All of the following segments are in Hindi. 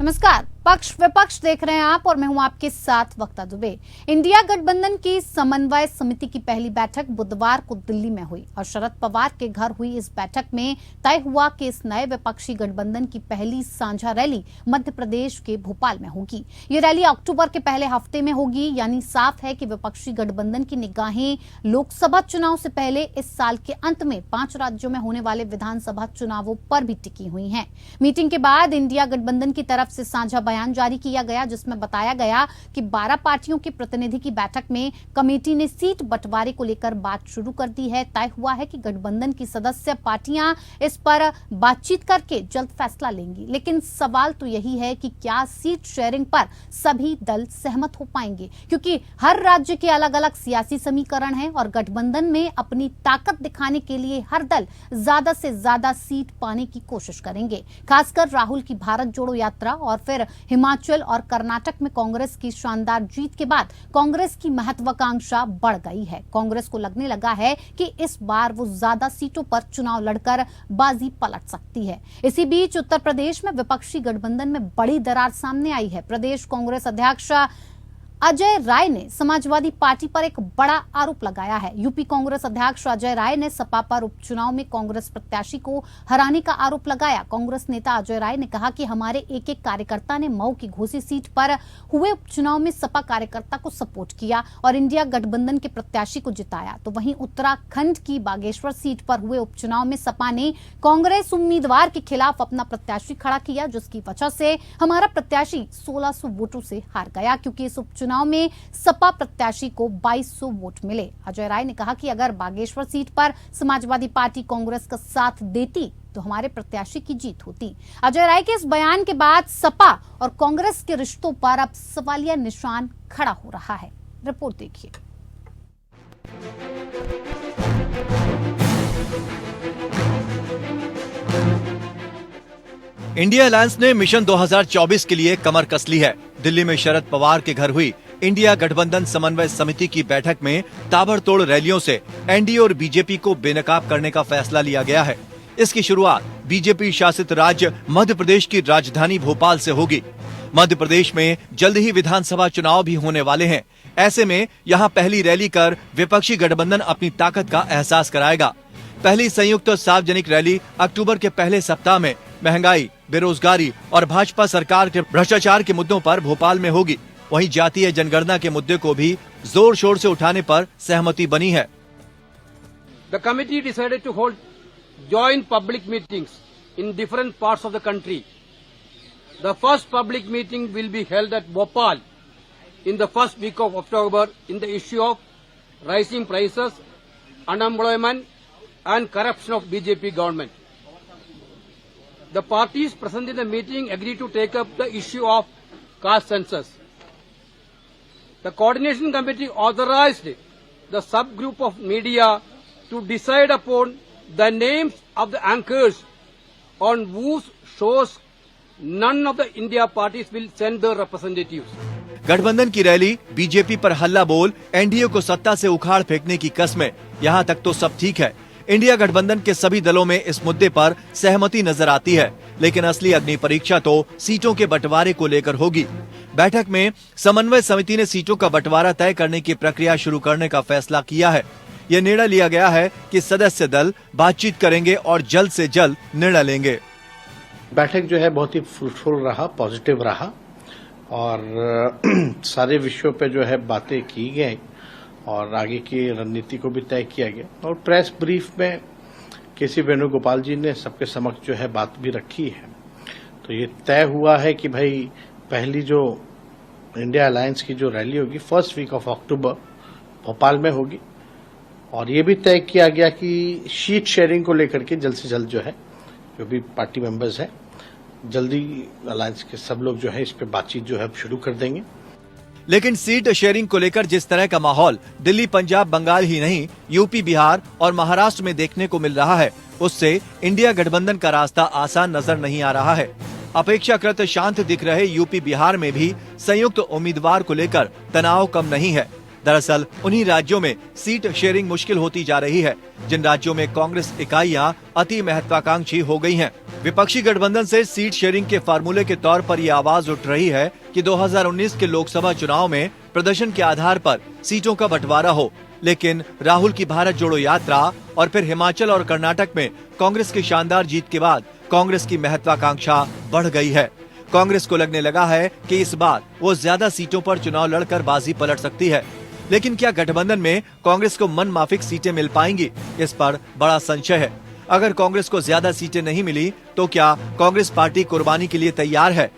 नमस्कार, पक्ष विपक्ष देख रहे हैं आप और मैं हूं आपके साथ वक्ता दुबे। इंडिया गठबंधन की समन्वय समिति की पहली बैठक बुधवार को दिल्ली में हुई और शरद पवार के घर हुई इस बैठक में तय हुआ कि इस नए विपक्षी गठबंधन की पहली साझा रैली मध्य प्रदेश के भोपाल में होगी। ये रैली अक्टूबर के पहले हफ्ते में होगी, यानी साफ है कि विपक्षी गठबंधन की निगाहें लोकसभा चुनाव से पहले इस साल के अंत में 5 राज्यों में होने वाले विधानसभा चुनावों पर भी टिकी हुई हैं। मीटिंग के बाद इंडिया गठबंधन की तरफ से साझा बयान जारी किया गया, जिसमें बताया गया कि 12 पार्टियों के प्रतिनिधि की बैठक में कमेटी ने सीट बंटवारे को लेकर बात शुरू कर दी है। तय हुआ है कि गठबंधन की सदस्य पार्टियां इस पर बातचीत करके जल्द फैसला लेंगी, लेकिन सवाल तो यही है कि क्या सीट शेयरिंग पर सभी दल सहमत हो पाएंगे, क्योंकि हर राज्य के अलग अलग सियासी समीकरण हैं और गठबंधन में अपनी ताकत दिखाने के लिए हर दल ज्यादा से ज्यादा सीट पाने की कोशिश करेंगे। खासकर राहुल की भारत जोड़ो यात्रा और फिर हिमाचल और कर्नाटक में कांग्रेस की शानदार जीत के बाद कांग्रेस की महत्वाकांक्षा बढ़ गई है। कांग्रेस को लगने लगा है कि इस बार वो ज्यादा सीटों पर चुनाव लड़कर बाजी पलट सकती है। इसी बीच उत्तर प्रदेश में विपक्षी गठबंधन में बड़ी दरार सामने आई है। प्रदेश कांग्रेस अध्यक्ष अजय राय ने समाजवादी पार्टी पर एक बड़ा आरोप लगाया है। यूपी कांग्रेस अध्यक्ष अजय राय ने सपा पर उपचुनाव में कांग्रेस प्रत्याशी को हराने का आरोप लगाया। कांग्रेस नेता अजय राय ने कहा कि हमारे एक कार्यकर्ता ने मऊ की घोसी सीट पर हुए उपचुनाव में सपा कार्यकर्ता को सपोर्ट किया और इंडिया गठबंधन के प्रत्याशी को जिताया। तो वहीं उत्तराखंड की बागेश्वर सीट पर हुए उपचुनाव में सपा ने कांग्रेस उम्मीदवार के खिलाफ अपना प्रत्याशी खड़ा किया, जिसकी वजह से हमारा प्रत्याशी 1600 वोटों से हार गया, क्योंकि इस उपचुनाव में सपा प्रत्याशी को 2200 वोट मिले। अजय राय ने कहा कि अगर बागेश्वर सीट पर समाजवादी पार्टी कांग्रेस का साथ देती तो हमारे प्रत्याशी की जीत होती। अजय राय के इस बयान के बाद सपा और कांग्रेस के रिश्तों पर अब सवालिया निशान खड़ा हो रहा है। रिपोर्ट देखिए। इंडिया अलायंस ने मिशन 2024 के लिए कमर कस ली है। दिल्ली में शरद पवार के घर हुई इंडिया गठबंधन समन्वय समिति की बैठक में ताबड़तोड़ रैलियों से एनडीए और बीजेपी को बेनकाब करने का फैसला लिया गया है। इसकी शुरुआत बीजेपी शासित राज्य मध्य प्रदेश की राजधानी भोपाल से होगी। मध्य प्रदेश में जल्द ही विधानसभा चुनाव भी होने वाले हैं। ऐसे में यहाँ पहली रैली कर विपक्षी गठबंधन अपनी ताकत का एहसास कराएगा। पहली संयुक्त सार्वजनिक रैली अक्टूबर के पहले सप्ताह में महंगाई, बेरोजगारी और भाजपा सरकार के भ्रष्टाचार के मुद्दों पर भोपाल में होगी। वहीं जातीय जनगणना के मुद्दे को भी जोर शोर से उठाने पर सहमति बनी है। The committee decided to hold joint public meetings in different parts of the country. The first public meeting will be held at Bhopal in the first week of October in the issue of rising prices, unemployment and corruption of BJP government. The parties present in the meeting agreed to take up the issue of caste census. The coordination committee authorized the subgroup of media to decide upon the names of the anchors on whose shows none of the India parties will send their representatives. गठबंधन की रैली बीजेपी पर हल्ला बोल एनडीए को सत्ता से उखाड़ फेंकने की कसमें। यहाँ तक तो सब ठीक है। इंडिया गठबंधन के सभी दलों में इस मुद्दे पर सहमति नजर आती है, लेकिन असली अग्नि परीक्षा तो सीटों के बंटवारे को लेकर होगी। बैठक में समन्वय समिति ने सीटों का बंटवारा तय करने की प्रक्रिया शुरू करने का फैसला किया है। यह निर्णय लिया गया है कि सदस्य दल बातचीत करेंगे और जल्द से जल्द निर्णय लेंगे। बैठक जो है बहुत ही फ्रूटफुल रहा, पॉजिटिव रहा और सारे विषयों पे जो है बातें की गई और आगे की रणनीति को भी तय किया गया। और प्रेस ब्रीफ में केसी वेणुगोपाल जी ने सबके समक्ष जो है बात भी रखी है। तो ये तय हुआ है कि भाई पहली जो इंडिया अलायंस की जो रैली होगी first week of October Bhopal में होगी और ये भी तय किया गया कि सीट शेयरिंग को लेकर के जल्द से जल्द जो है जो भी पार्टी मेंबर्स है जल्दी अलायंस के सब लोग जो है इस पे बातचीत जो है शुरू कर देंगे। लेकिन सीट शेयरिंग को लेकर जिस तरह का माहौल दिल्ली, पंजाब, बंगाल ही नहीं यूपी, बिहार और महाराष्ट्र में देखने को मिल रहा है, उससे इंडिया गठबंधन का रास्ता आसान नजर नहीं आ रहा है। अपेक्षाकृत शांत दिख रहे यूपी, बिहार में भी संयुक्त उम्मीदवार को लेकर तनाव कम नहीं है। दरअसल उन्हीं राज्यों में सीट शेयरिंग मुश्किल होती जा रही है, जिन राज्यों में कांग्रेस इकाइयां अति महत्वाकांक्षी हो गई हैं। विपक्षी गठबंधन से सीट शेयरिंग के फार्मूले के तौर पर ये आवाज उठ रही है कि 2019 के लोकसभा चुनाव में प्रदर्शन के आधार पर सीटों का बंटवारा हो। लेकिन राहुल की भारत जोड़ो यात्रा और फिर हिमाचल और कर्नाटक में कांग्रेस की शानदार जीत के बाद कांग्रेस की महत्वाकांक्षा बढ़ गई है। कांग्रेस को लगने लगा है कि इस बार वो ज्यादा सीटों पर चुनाव लड़कर बाजी पलट सकती है। लेकिन क्या गठबंधन में कांग्रेस को मन माफिक सीटें मिल पाएंगी, इस पर बड़ा संशय है। अगर कांग्रेस को ज्यादा सीटें नहीं मिली तो क्या कांग्रेस पार्टी कुर्बानी के लिए तैयार है?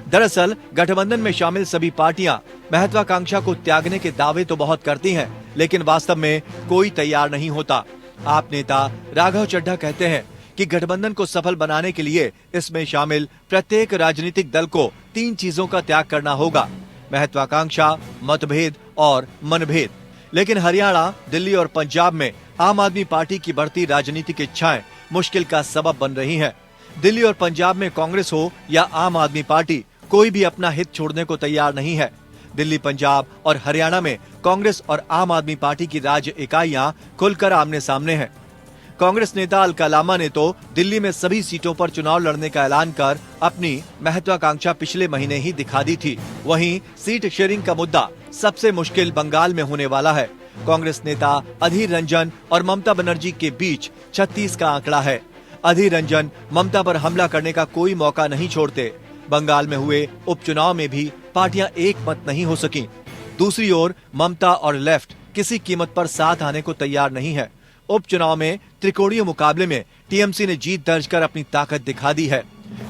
दरअसल गठबंधन में शामिल सभी पार्टियां महत्वाकांक्षा को त्यागने के दावे तो बहुत करती हैं, लेकिन वास्तव में कोई तैयार नहीं होता। आप नेता राघव चड्ढा कहते हैं कि गठबंधन को सफल बनाने के लिए इसमें शामिल प्रत्येक राजनीतिक दल को 3 चीजों का त्याग करना होगा: महत्वाकांक्षा, मतभेद और मनभेद। लेकिन हरियाणा, दिल्ली और पंजाब में आम आदमी पार्टी की बढ़ती राजनीतिक इच्छाएं मुश्किल का सबब बन रही हैं। दिल्ली और पंजाब में कांग्रेस हो या आम आदमी पार्टी, कोई भी अपना हित छोड़ने को तैयार नहीं है। दिल्ली, पंजाब और हरियाणा में कांग्रेस और आम आदमी पार्टी की राज्य इकाइयां खुलकर आमने सामने हैं। कांग्रेस नेता अलका लामा ने तो दिल्ली में सभी सीटों पर चुनाव लड़ने का ऐलान कर अपनी महत्वाकांक्षा पिछले महीने ही दिखा दी थी। वहीं सीट शेयरिंग का मुद्दा सबसे मुश्किल बंगाल में होने वाला है। कांग्रेस नेता अधीर रंजन और ममता बनर्जी के बीच 36 का आंकड़ा है। अधीर रंजन ममता पर हमला करने का कोई मौका नहीं छोड़ते। बंगाल में हुए उपचुनाव में भी पार्टियां एक मत नहीं हो सकी। दूसरी ओर ममता और लेफ्ट किसी कीमत पर साथ आने को तैयार नहीं है। उपचुनाव में त्रिकोणीय मुकाबले में टीएमसी ने जीत दर्ज कर अपनी ताकत दिखा दी है।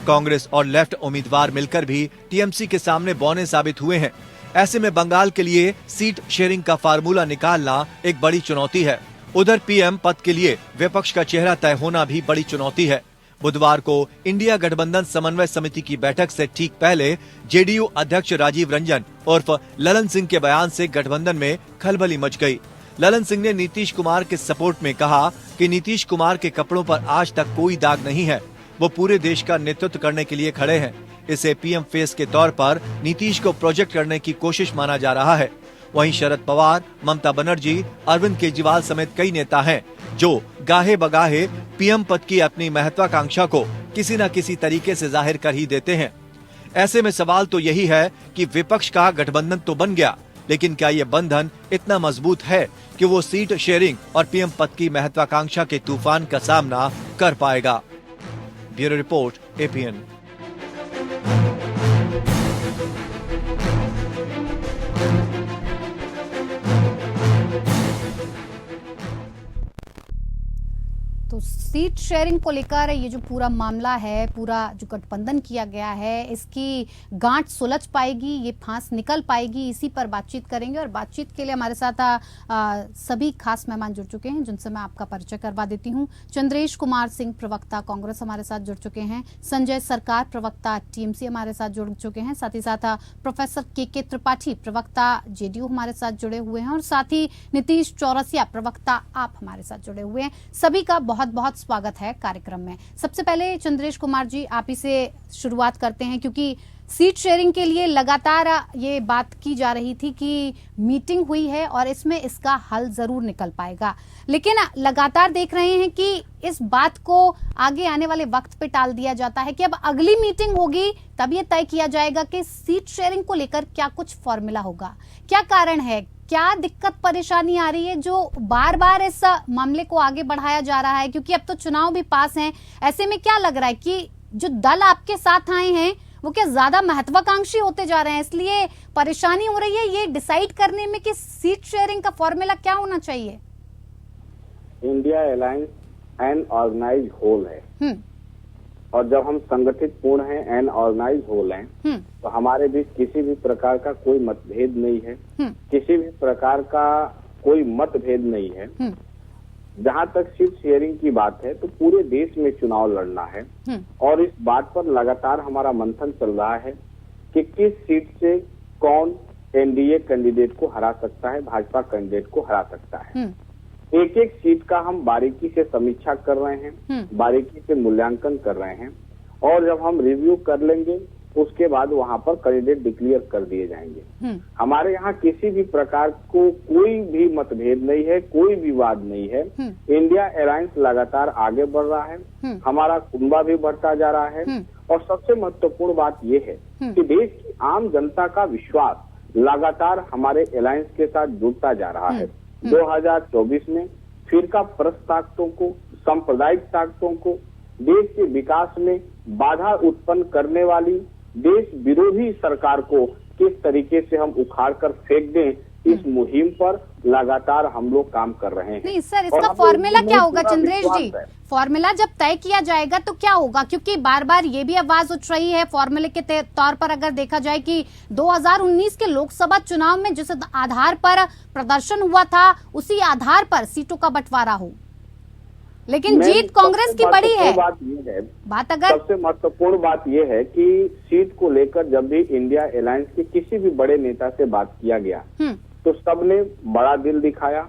कांग्रेस और लेफ्ट उम्मीदवार मिलकर भी टीएमसी के सामने बौने साबित हुए हैं। ऐसे में बंगाल के लिए सीट शेयरिंग का फार्मूला निकालना एक बड़ी चुनौती है। उधर पीएम पद के लिए विपक्ष का चेहरा तय होना भी बड़ी चुनौती है। बुधवार को इंडिया गठबंधन समन्वय समिति की बैठक से ठीक पहले जेडीयू अध्यक्ष राजीव रंजन उर्फ ललन सिंह के बयान से गठबंधन में खलबली मच गई। ललन सिंह ने नीतीश कुमार के सपोर्ट में कहा कि नीतीश कुमार के कपड़ों पर आज तक कोई दाग नहीं है, वो पूरे देश का नेतृत्व करने के लिए खड़े हैं। इसे पीएम फेस के तौर पर नीतीश को प्रोजेक्ट करने की कोशिश माना जा रहा है। वहीं शरद पवार, ममता बनर्जी, अरविंद केजरीवाल समेत कई नेता हैं जो गाहे बगाहे पीएम पद की अपनी महत्वाकांक्षा को किसी न किसी तरीके से जाहिर कर ही देते हैं। ऐसे में सवाल तो यही है कि विपक्ष का गठबंधन तो बन गया, लेकिन क्या ये बंधन इतना मजबूत है कि वो सीट शेयरिंग और पीएम पद की महत्वाकांक्षा के तूफान का सामना कर पाएगा? Bureau report, APN. तो सीट शेयरिंग को लेकर ये जो पूरा मामला है, पूरा जो गठबंधन किया गया है, इसकी गांठ सुलझ पाएगी, ये फांस निकल पाएगी, इसी पर बातचीत करेंगे। और बातचीत के लिए हमारे साथ सभी खास मेहमान जुड़ चुके हैं, जिनसे मैं आपका परिचय करवा देती हूं। चंद्रेश कुमार सिंह, प्रवक्ता कांग्रेस, हमारे साथ जुड़ चुके हैं। संजय सरकार, प्रवक्ता टीएमसी, हमारे साथ जुड़ चुके हैं। साथ ही साथ प्रोफेसर के त्रिपाठी, प्रवक्ता जेडीयू, हमारे साथ जुड़े हुए हैं। और साथ ही नीतीश चौरसिया, प्रवक्ता आप, हमारे साथ जुड़े हुए हैं। सभी का बहुत बहुत स्वागत है कार्यक्रम में। सबसे पहले चंद्रेश कुमार जी, आप ही से शुरुआत करते हैं, क्योंकि सीट शेयरिंग के लिए लगातार ये बात की जा रही थी कि मीटिंग हुई है और इसमें इसका हल जरूर निकल पाएगा, लेकिन लगातार देख रहे हैं कि इस बात को आगे आने वाले वक्त पे टाल दिया जाता है कि अब अगली मीटिंग होगी तब ये तय किया जाएगा कि सीट शेयरिंग को लेकर क्या कुछ फॉर्मूला होगा। क्या कारण है, क्या दिक्कत परेशानी आ रही है जो बार बार इस मामले को आगे बढ़ाया जा रहा है? क्योंकि अब तो चुनाव भी पास हैं, ऐसे में क्या लग रहा है कि जो दल आपके साथ आए हैं वो क्या ज्यादा महत्वाकांक्षी होते जा रहे हैं, इसलिए परेशानी हो रही है ये डिसाइड करने में कि सीट शेयरिंग का फॉर्मूला क्या होना चाहिए? India alliance an organise whole है, और जब हम संगठित पूर्ण हैं, एन ऑर्गेनाइज होल हैं, तो हमारे बीच किसी भी प्रकार का कोई मतभेद नहीं है, किसी भी प्रकार का कोई मतभेद नहीं है। जहां तक सीट शेयरिंग की बात है तो पूरे देश में चुनाव लड़ना है, और इस बात पर लगातार हमारा मंथन चल रहा है कि किस सीट से कौन एनडीए कैंडिडेट को हरा सकता है, भाजपा कैंडिडेट को हरा सकता है। एक एक सीट का हम बारीकी से समीक्षा कर रहे हैं, बारीकी से मूल्यांकन कर रहे हैं, और जब हम रिव्यू कर लेंगे उसके बाद वहां पर कैंडिडेट डिक्लेयर कर दिए जाएंगे। हमारे यहाँ किसी भी प्रकार को कोई भी मतभेद नहीं है, कोई विवाद नहीं है। इंडिया अलायंस लगातार आगे बढ़ रहा है, हमारा कुनबा भी बढ़ता जा रहा है और सबसे महत्वपूर्ण बात यह है कि देश की आम जनता का विश्वास लगातार हमारे अलायंस के साथ जुड़ता जा रहा है। 2024 में फिरका परस्त ताकतों को, सांप्रदायिक ताकतों को, देश के विकास में बाधा उत्पन्न करने वाली देश विरोधी सरकार को किस तरीके से हम उखाड़ कर फेंक दें, इस मुहिम पर लगातार हम लोग काम कर रहे हैं। नहीं सर, इसका फॉर्मूला क्या होगा चंद्रेश जी? फॉर्मूला जब तय किया जाएगा तो क्या होगा? क्योंकि बार बार ये भी आवाज उठ रही है फॉर्मूले के तौर पर अगर देखा जाए कि 2019 के लोकसभा चुनाव में जिस आधार पर प्रदर्शन हुआ था उसी आधार पर सीटों का बंटवारा हो, लेकिन जीत कांग्रेस की बड़ी है। बात अगर सबसे महत्वपूर्ण बात यह है कि सीट को लेकर जब भी इंडिया अलायंस के किसी भी बड़े नेता से बात किया गया तो सबने बड़ा दिल दिखाया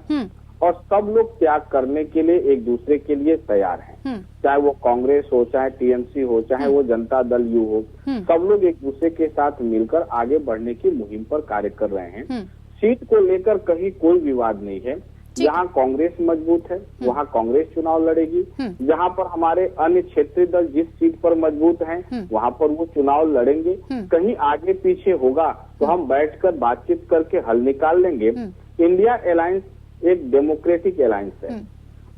और सब लोग त्याग करने के लिए एक दूसरे के लिए तैयार हैं। चाहे वो कांग्रेस हो, चाहे टीएमसी हो, चाहे वो जनता दल यू हो, सब लोग एक दूसरे के साथ मिलकर आगे बढ़ने की मुहिम पर कार्य कर रहे हैं। सीट को लेकर कहीं कोई विवाद नहीं है। जहां कांग्रेस मजबूत है वहां कांग्रेस चुनाव लड़ेगी, जहां पर हमारे अन्य क्षेत्रीय दल जिस सीट पर मजबूत हैं वहां पर वो चुनाव लड़ेंगे। कहीं आगे पीछे होगा तो हम बैठकर बातचीत करके हल निकाल लेंगे। इंडिया अलायंस एक डेमोक्रेटिक अलायंस है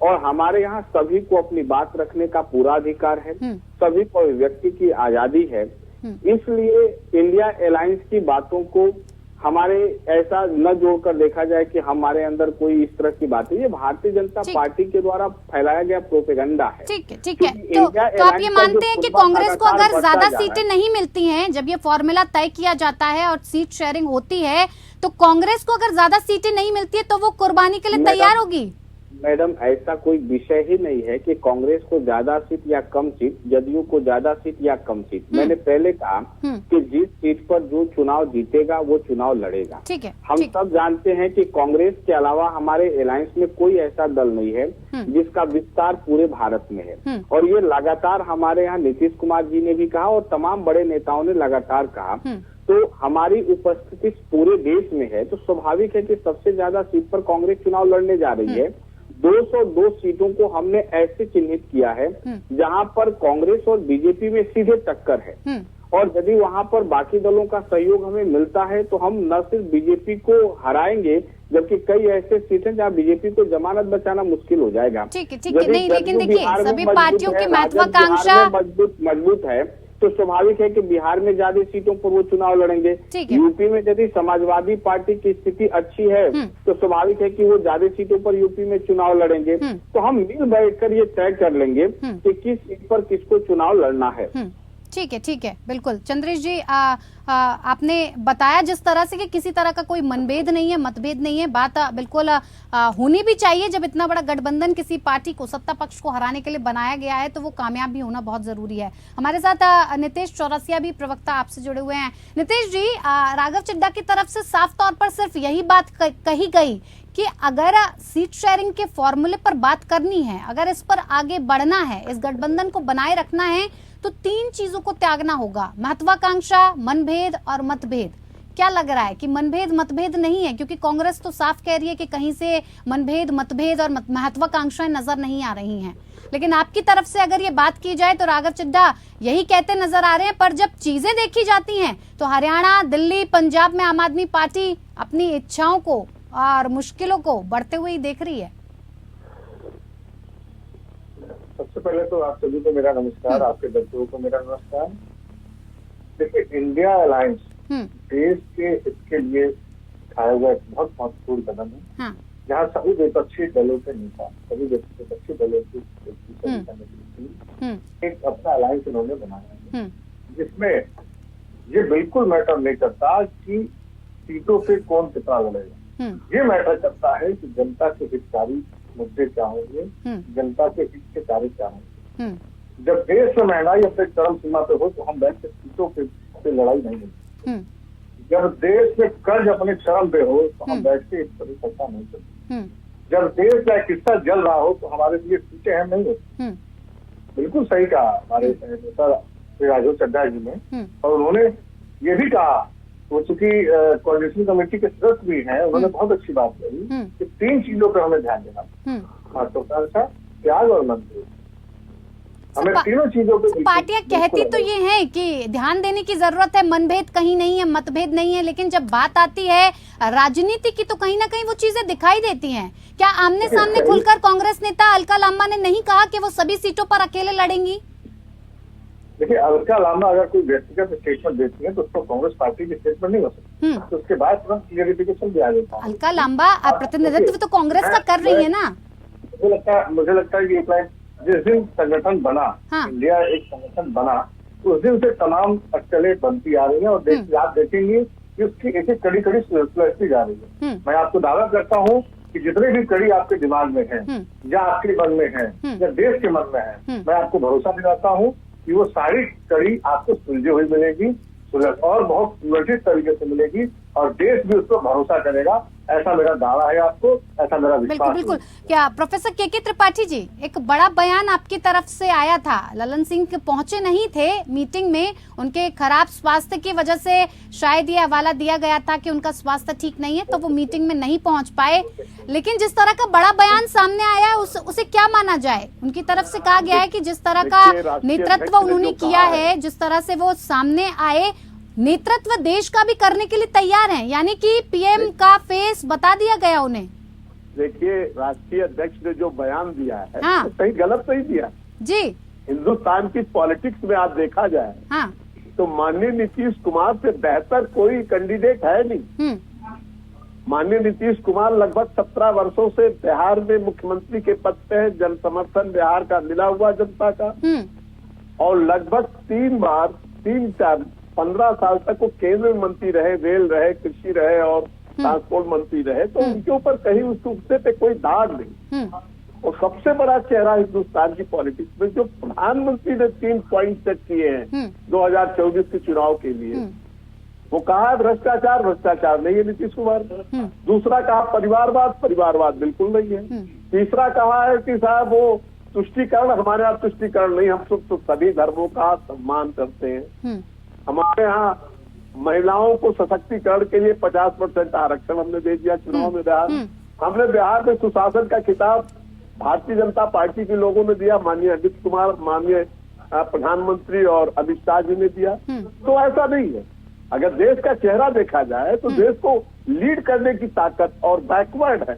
और हमारे यहाँ सभी को अपनी बात रखने का पूरा अधिकार है, सभी को अभिव्यक्ति की आजादी है। इसलिए इंडिया अलायंस की बातों को हमारे ऐसा न जोड़कर देखा जाए कि हमारे अंदर कोई इस तरह की बात है। ये भारतीय जनता पार्टी के द्वारा फैलाया गया प्रोपेगेंडा है। ठीक है। तो आप ये मानते हैं कि कांग्रेस को अगर ज्यादा सीटें नहीं मिलती हैं, जब ये फॉर्मूला तय किया जाता है और सीट शेयरिंग होती है, तो कांग्रेस को अगर ज्यादा सीटें नहीं मिलती है तो वो कुर्बानी के लिए तैयार होगी? मैडम, ऐसा कोई विषय ही नहीं है कि कांग्रेस को ज्यादा सीट या कम सीट, जदयू को ज्यादा सीट या कम सीट। मैंने पहले कहा कि जिस सीट पर जो चुनाव जीतेगा वो चुनाव लड़ेगा। ठीक है। हम सब जानते हैं कि कांग्रेस के अलावा हमारे अलायंस में कोई ऐसा दल नहीं है जिसका विस्तार पूरे भारत में है और ये लगातार हमारे यहाँ नीतीश कुमार जी ने भी कहा और तमाम बड़े नेताओं ने लगातार कहा। तो हमारी उपस्थिति पूरे देश में है तो स्वाभाविक है कि सबसे ज्यादा सीट पर कांग्रेस चुनाव लड़ने जा रही है। 202 सीटों को हमने ऐसे चिन्हित किया है जहां पर कांग्रेस और बीजेपी में सीधे टक्कर है और यदि वहां पर बाकी दलों का सहयोग हमें मिलता है तो हम न सिर्फ बीजेपी को हराएंगे जबकि कई ऐसे सीट हैं जहां बीजेपी को जमानत बचाना मुश्किल हो जाएगा। ठीक है। नहीं, लेकिन देखिए सभी पार्टियों की महत्वाकांक्षा मजबूत है तो स्वाभाविक है कि बिहार में ज्यादा सीटों पर वो चुनाव लड़ेंगे। यूपी में यदि समाजवादी पार्टी की स्थिति अच्छी है तो स्वाभाविक है कि वो ज्यादा सीटों पर यूपी में चुनाव लड़ेंगे। तो हम मिल बैठकर ये तय कर लेंगे कि किस सीट पर किसको चुनाव लड़ना है। ठीक है, बिल्कुल। चंद्रेश जी, आपने बताया जिस तरह से कि किसी तरह का कोई मनभेद नहीं है, मतभेद नहीं है, बात बिल्कुल होनी भी चाहिए। जब इतना बड़ा गठबंधन किसी पार्टी को, सत्ता पक्ष को हराने के लिए बनाया गया है तो वो कामयाब भी होना बहुत जरूरी है। हमारे साथ नितेश चौरसिया भी प्रवक्ता आपसे जुड़े हुए हैं। नितेश जी, राघव चड्ढा की तरफ से साफ तौर पर सिर्फ यही बात कही गई कि अगर सीट शेयरिंग के फॉर्मूले पर बात करनी है, अगर इस पर आगे बढ़ना है, इस गठबंधन को बनाए रखना है तो 3 चीजों को त्यागना होगा: महत्वाकांक्षा, मनभेद और मतभेद। क्या लग रहा है कि मनभेद मतभेद नहीं है? क्योंकि कांग्रेस तो साफ कह रही है कि कहीं से मनभेद मतभेद और महत्वाकांक्षाएं नजर नहीं आ रही हैं, लेकिन आपकी तरफ से अगर ये बात की जाए तो राघव चड्ढा यही कहते नजर आ रहे हैं। पर जब चीजें देखी जाती हैं तो हरियाणा, दिल्ली, पंजाब में आम आदमी पार्टी अपनी इच्छाओं को और मुश्किलों को बढ़ते हुए ही देख रही है। सबसे पहले तो आप सभी को मेरा नमस्कार, आपके दर्शकों को मेरा नमस्कार। देखिए, इंडिया अलायंस देश के इसके लिए उठाया हुआ एक बहुत महत्वपूर्ण कदम है, जहाँ सभी विपक्षी दलों के नेता, सभी विपक्षी दलों की एक अपना अलायंस इन्होंने बनाया है, जिसमें ये बिल्कुल मैटर नहीं करता कि सीटों पे कौन कितना लड़ेगा। ये मैटर करता है कि जनता के हितकारी मुद्दे क्या होंगे, जनता के हित के कार्य क्या होंगे। जब देश में महंगाई अपने चरम सीमा पे हो तो हम बैठ के सीटों पे लड़ाई नहीं होती। जब देश में कर्ज अपने चरम पे हो तो हम बैठ के इस पर चर्चा नहीं करते। जब देश का एक हिस्सा जल रहा हो तो हमारे लिए सीटें अहम नहीं होती। बिल्कुल सही कहा हमारे नेता श्री राघव चड्ढा जी ने, और उन्होंने ये भी कहा, वो चूंकि कोऑर्डिनेशन कमेटी के सदस्य भी हैं, उन्होंने बहुत अच्छी बात कही कि 3 चीजों पर हमें ध्यान देना, महत्वाकांक्षा, त्याग और मंत्री, हमें तीनों चीजों पे। पार्टियां कहती तो ये है कि ध्यान देने की जरूरत है, मनभेद कहीं नहीं है, मतभेद नहीं है, लेकिन जब बात आती है राजनीति की तो कहीं ना कहीं वो चीजें दिखाई देती हैं। क्या आमने सामने खुलकर कांग्रेस नेता अलका लांबा ने नहीं कहा कि वो सभी सीटों पर अकेले लड़ेंगी? देखिए, अलका लांबा अगर कोई व्यक्तिगत स्टेटमेंट देती है तो उसको कांग्रेस पार्टी की स्टेटमेंट नहीं हो सकती, तो उसके बाद तुरंत क्लियरिफिकेशन भी आ जाता है। अलका लांबा प्रतिनिधित्व तो कांग्रेस का कर रही है ना। मुझे लगता है कि जिस दिन संगठन बना, इंडिया एक संगठन बना, तो उस दिन से तमाम अटकलें बनती आ रही है, और आप देखेंगे कि उसकी एक एक कड़ी कड़ी सुलझती जा रही है। मैं आपको दावा करता हूँ कि जितने भी कड़ी आपके दिमाग में है, या आपके मन में है, या देश के मन में है, मैं आपको भरोसा दिलाता हूँ कि वो सारी कड़ी आपको सुलझी हुई मिलेगी, और बहुत सुरक्षित तरीके से मिलेगी, और देश भी उस पर भरोसा करेगा। ऐसा मेरा दावा है, आपको ऐसा मेरा विश्वास है। बिल्कुल। क्या प्रोफेसर के त्रिपाठी जी, एक बड़ा बयान आपकी तरफ से आया था, ललन सिंह पहुंचे नहीं थे मीटिंग में, उनके खराब स्वास्थ्य की वजह से शायद ये हवाला दिया गया था कि उनका स्वास्थ्य ठीक नहीं है, तो वो मीटिंग में नहीं पहुंच पाए, लेकिन जिस तरह का बड़ा बयान सामने आया है उसे क्या माना जाए? उनकी तरफ से कहा गया है कि जिस तरह का नेतृत्व उन्होंने किया है, जिस तरह से वो सामने आए, नेतृत्व देश का भी करने के लिए तैयार हैं, यानी कि पीएम का फेस बता दिया गया उन्हें। देखिए, राष्ट्रीय अध्यक्ष ने जो बयान दिया है, हाँ। तो सही गलत नहीं दिया जी। हिंदुस्तान की पॉलिटिक्स में आप देखा जाए, हाँ। तो माननीय नीतीश कुमार से बेहतर कोई कैंडिडेट है नहीं। माननीय नीतीश कुमार लगभग 17 वर्षों से बिहार में मुख्यमंत्री के पद पे है, जन समर्थन बिहार का मिला हुआ जनता का, और लगभग 15 साल तक वो केंद्र मंत्री रहे, रेल रहे, कृषि रहे और ट्रांसपोर्ट मंत्री रहे, तो उनके ऊपर कहीं उस हिस्से पे कोई दाग नहीं। और सबसे बड़ा चेहरा हिंदुस्तान की पॉलिटिक्स में जो प्रधानमंत्री ने 3 पॉइंट सेट किए हैं 2024 के चुनाव के लिए, वो कहा भ्रष्टाचार, भ्रष्टाचार नहीं है नीतीश कुमार। दूसरा कहा परिवारवाद, परिवारवाद बिल्कुल नहीं है। तीसरा कहा है कि साहब वो तुष्टीकरण, हमारे यहाँ तुष्टीकरण नहीं, हम सब तो सभी धर्मों का सम्मान करते हैं। हमारे यहाँ महिलाओं को सशक्तिकरण के लिए 50% आरक्षण हमने दे दिया चुनाव में बिहार। हमने बिहार में सुशासन का खिताब भारतीय जनता पार्टी के लोगों ने दिया, माननीय अमित कुमार, माननीय प्रधानमंत्री और अमित शाह जी ने दिया। तो ऐसा नहीं है, अगर देश का चेहरा देखा जाए तो देश को लीड करने की ताकत और बैकवर्ड है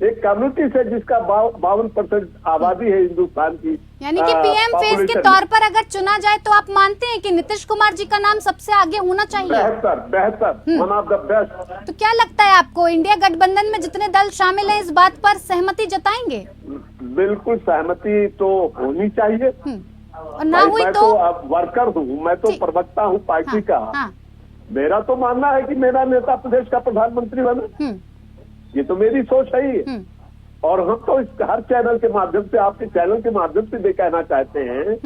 एक कम्युनिटी से जिसका 52% आबादी है हिंदुस्तान की, यानी कि पीएम फेस के तौर पर अगर चुना जाए तो आप मानते हैं कि नीतीश कुमार जी का नाम सबसे आगे होना चाहिए? बेहतर, वन ऑफ द बेस्ट। तो क्या लगता है आपको, इंडिया गठबंधन में जितने दल शामिल हैं इस बात पर सहमति जताएंगे? बिल्कुल सहमति तो होनी चाहिए, और ना हुई तो अब वर्कर हूँ, मैं तो प्रवक्ता हूँ पार्टी का। मेरा तो मानना है कि मेरा नेता प्रदेश का प्रधानमंत्री बने, ये तो मेरी सोच है ही। और हम तो इस हर चैनल के माध्यम से, आपके चैनल के माध्यम से ये कहना चाहते हैं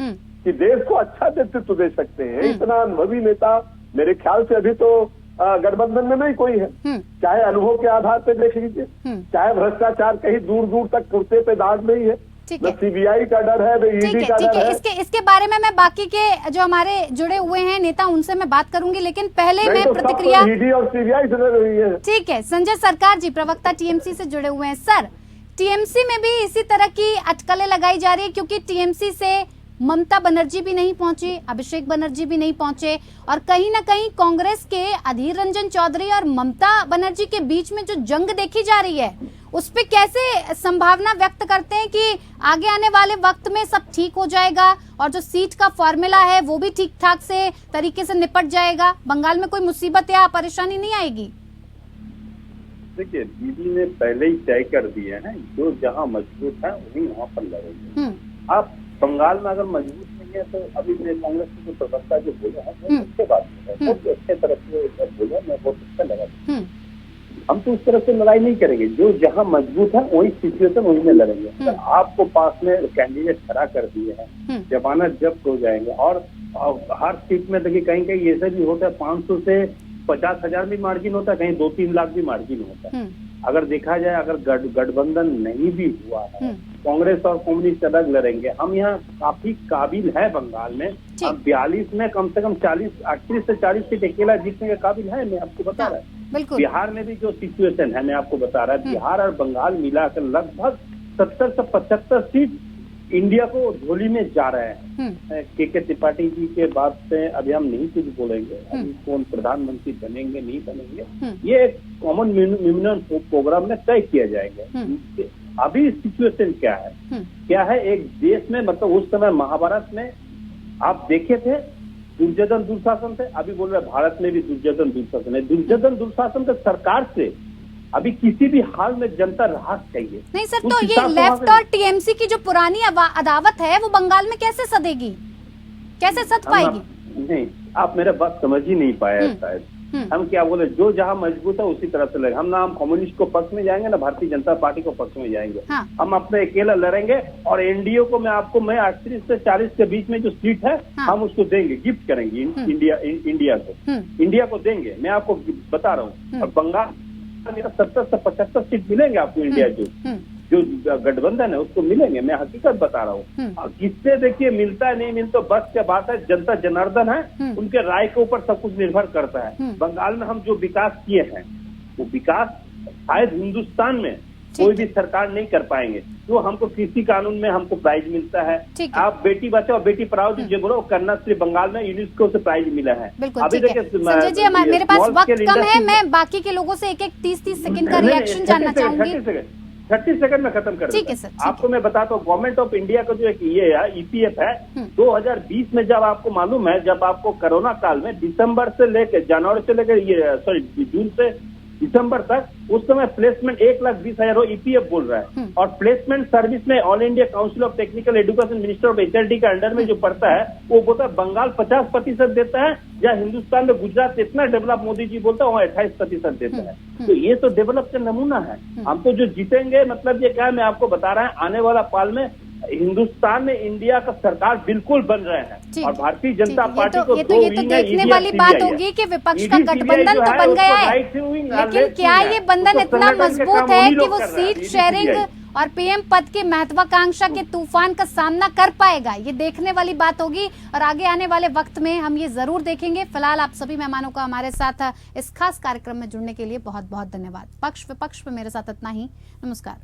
कि देश को अच्छा नेतृत्व दे सकते हैं इतना अनुभवी नेता मेरे ख्याल से अभी तो गठबंधन में नहीं कोई है। चाहे अनुभव के आधार पे देख लीजिए, चाहे भ्रष्टाचार कहीं दूर दूर तक कुर्ते पे दाग नहीं है, न सीबीआई का डर है, न ईडी का डर है। इसके बारे में मैं बाकी के जो हमारे जुड़े हुए हैं नेता उनसे मैं बात करूंगी, लेकिन पहले मैं प्रतिक्रिया ईडी और सीबीआई से लड़ रही है। ठीक है, संजय सरकार जी प्रवक्ता टीएमसी से जुड़े हुए हैं। सर, टीएमसी में भी इसी तरह की अटकलें लगाई जा रही है, क्योंकि टीएमसी से ममता बनर्जी भी नहीं पहुंची, अभिषेक बनर्जी भी नहीं पहुंचे, और कहीं ना कहीं कांग्रेस के अधीर रंजन चौधरी और ममता बनर्जी के बीच में जो जंग देखी जा रही है, उस पे कैसे संभावना व्यक्त करते हैं कि आगे आने वाले वक्त में सब ठीक हो जाएगा और जो सीट का फॉर्मूला है वो भी ठीक ठाक से तरीके से निपट जाएगा, बंगाल में कोई मुसीबत या परेशानी नहीं आएगी? देखिए, दीदी ने पहले ही तय कर दिया है, जो जहां मजबूत है वही वहां पर लड़ेंगे। आप बंगाल में अगर मजबूत नहीं है तो अभी मेरे कांग्रेस के जो प्रवक्ता जो बोले हैं बहुत अच्छे बात है, बहुत अच्छे तरह से बोले, मैं बहुत अच्छा लगा। हम तो उस तरह से लड़ाई नहीं करेंगे, जो जहां मजबूत है वही सिचुएशन वही में लड़ेंगे। अगर आपको पास में कैंडिडेट खड़ा कर दिए हैं, जमानत जब्त हो जाएंगे, और हर सीट में देखिए कहीं कहीं ऐसा भी होता है 500 से 50,000 भी मार्जिन होता है, कहीं 2-3 लाख भी मार्जिन होता है। अगर देखा जाए, अगर गठबंधन नहीं भी हुआ है, कांग्रेस और कम्युनिस्ट अलग लड़ेंगे। हम यहाँ काफी काबिल है बंगाल में। हम 42 में कम से कम 38 से 40 सीट अकेला जीतने के काबिल है, मैं आपको बता रहा हूँ। बिहार में भी जो सिचुएशन है, मैं आपको बता रहा हूँ, बिहार और बंगाल मिलाकर लगभग 70 से 75 सीट इंडिया को झोली में जा रहे हैं। के त्रिपाठी जी के बाद से अभी हम नहीं कुछ बोलेंगे, अभी कौन प्रधानमंत्री बनेंगे नहीं बनेंगे, ये एक कॉमन मिनिमम प्रोग्राम में तय किया जाएगा। अभी सिचुएशन क्या है एक देश में, मतलब उस समय महाभारत में आप देखे थे दुर्योधन दुशासन थे, अभी बोल रहे भारत में भी दुर्योधन दुशासन है। दुर्योधन दुशासन के सरकार से अभी किसी भी हाल में जनता राहत चाहिए। नहीं सर, तो ये लेफ्ट और टीएमसी की जो पुरानी अदावत है वो बंगाल में कैसे सदेगी, कैसे सद पाएगी? नहीं, आप मेरा बात समझ ही नहीं पाए शायद। हम क्या बोले, जो जहाँ मजबूत है उसी तरह से लड़ेंगे। हम ना हम कम्युनिस्ट को पक्ष में जाएंगे, ना भारतीय जनता पार्टी को पक्ष में जाएंगे। हम अपने अकेला लड़ेंगे और एनडीए को मैं 38 से 40 के बीच में जो सीट है हम उसको देंगे, गिफ्ट करेंगे इंडिया को देंगे। मैं आपको बता रहा हूँ। और बंगाल 70 से 75 सीट मिलेंगे आपको इंडिया जो गठबंधन है उसको मिलेंगे, मैं हकीकत बता रहा हूँ। और किससे देखिए मिलता है नहीं मिलता बस क्या बात है, जनता जनार्दन है, उनके राय के ऊपर सब कुछ निर्भर करता है। बंगाल में हम जो विकास किए हैं वो विकास शायद हिंदुस्तान में कोई भी सरकार नहीं कर पाएंगे। जो हमको कृषि कानून में हमको प्राइज मिलता है, आप बेटी बचाओ बेटी पढ़ाओ जो बोलो करना सिर्फ बंगाल में यूनेस्को से प्राइज मिला है। अभी देखिए संजय जी, मेरे पास वक्त कम है, मैं बाकी के लोगों से एक 30 सेकंड का रिएक्शन जानना चाहूंगी। 30 सेकंड में खत्म कर ठीक है सर। आपको मैं बताता हूँ, गवर्नमेंट ऑफ इंडिया का जो एक ये है ईपीएफ है, 2020 में जब आपको मालूम है, जब आपको कोरोना काल में दिसंबर से लेकर जनवरी से लेकर जून से दिसंबर तक, उस समय प्लेसमेंट 1,20,000 ईपीएफ बोल रहा है। और प्लेसमेंट सर्विस में all India council of technical education minister of HRD के अंडर में जो पड़ता है वो बोलता है बंगाल 50% देता है, या हिंदुस्तान में गुजरात इतना डेवलप मोदी जी बोलता है वहाँ 28% देता है। तो ये तो डेवलप का नमूना है। हम तो जो जीतेंगे, मतलब ये क्या है, मैं आपको बता रहा है, आने वाला पाल में हिंदुस्तान में इंडिया का सरकार बिल्कुल बन रहे हैं। और भारतीय जनता पार्टी को ये तो देखने वाली बात होगी कि विपक्ष का गठबंधन तो बन गया है, लेकिन क्या ये बंधन इतना मजबूत है कि वो सीट शेयरिंग और पीएम पद के महत्वाकांक्षा के तूफान का सामना कर पाएगा? ये देखने वाली बात होगी और आगे आने वाले वक्त में हम ये जरूर देखेंगे। फिलहाल आप सभी मेहमानों का हमारे साथ इस खास कार्यक्रम में जुड़ने के लिए बहुत बहुत धन्यवाद। पक्ष विपक्ष पे मेरे साथ इतना ही। नमस्कार।